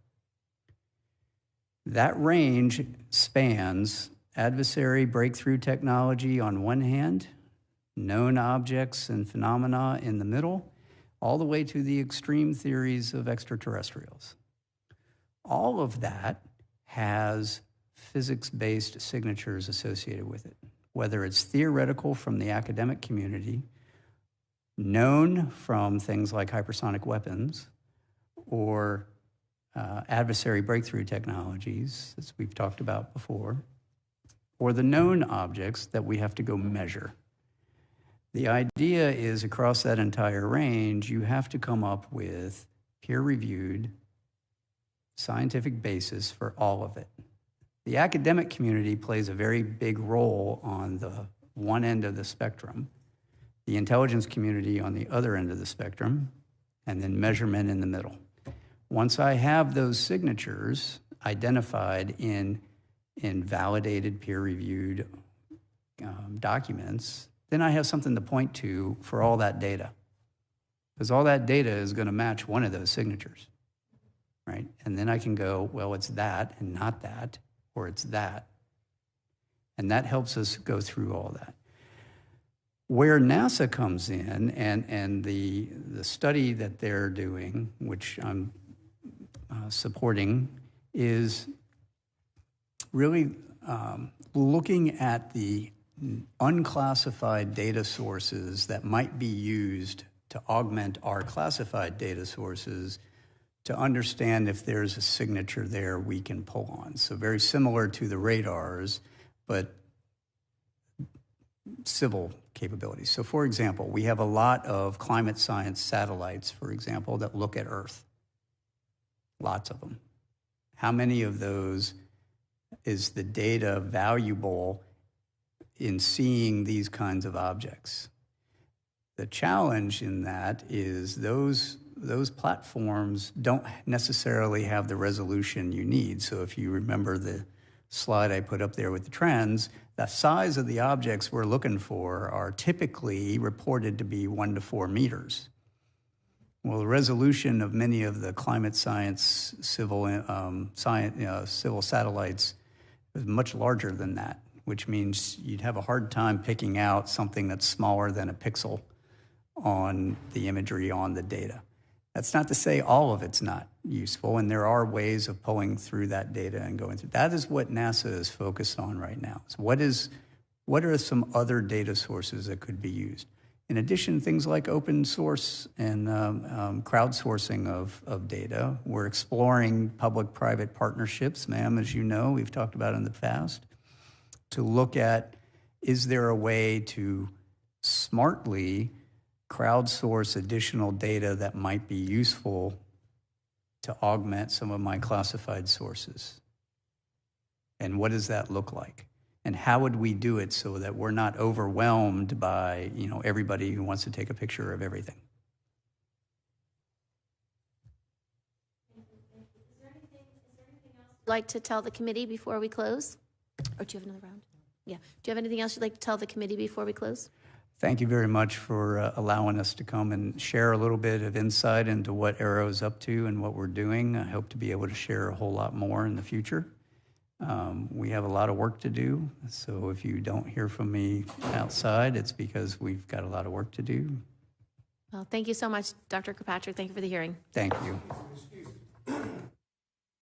That range spans adversary breakthrough technology on one hand, known objects and phenomena in the middle, all the way to the extreme theories of extraterrestrials. All of that has physics-based signatures associated with it, whether it's theoretical from the academic community, known from things like hypersonic weapons, or adversary breakthrough technologies, as we've talked about before, or the known objects that we have to go measure. The idea is across that entire range, you have to come up with peer-reviewed scientific basis for all of it. The academic community plays a very big role on the one end of the spectrum, the intelligence community on the other end of the spectrum, and then measurement in the middle. Once I have those signatures identified in validated, peer-reviewed documents, then I have something to point to for all that data. Because all that data is going to match one of those signatures, right? And then I can go, well, it's that and not that, or it's that. And that helps us go through all that. Where NASA comes in and the study that they're doing, which I'm supporting, is really looking at the unclassified data sources that might be used to augment our classified data sources to understand if there's a signature there we can pull on. So very similar to the radars, but civil capabilities. So for example, we have a lot of climate science satellites, for example, that look at Earth. Lots of them. How many of those is the data valuable in seeing these kinds of objects? The challenge in that is those platforms don't necessarily have the resolution you need. So if you remember the slide I put up there with the trends, the size of the objects we're looking for are typically reported to be 1 to 4 meters. Well, the resolution of many of the climate science civil satellites is much larger than that, which means you'd have a hard time picking out something that's smaller than a pixel on the imagery on the data. That's not to say all of it's not useful, and there are ways of pulling through that data and going through. That is what NASA is focused on right now. So what are some other data sources that could be used? In addition, things like open source and crowdsourcing of data. We're exploring public-private partnerships, ma'am, as you know, we've talked about in the past, to look at, is there a way to smartly crowdsource additional data that might be useful to augment some of my classified sources? And what does that look like? And how would we do it so that we're not overwhelmed by, everybody who wants to take a picture of everything? Is there anything else you'd like to tell the committee before we close? Or do you have another round? Yeah. Do you have anything else you'd like to tell the committee before we close? Thank you very much for allowing us to come and share a little bit of insight into what ARRO is up to and what we're doing. I hope to be able to share a whole lot more in the future. We have a lot of work to do, so if you don't hear from me outside, it's because we've got a lot of work to do. Well, thank you so much, Dr. Kirkpatrick. Thank you for the hearing. Thank you.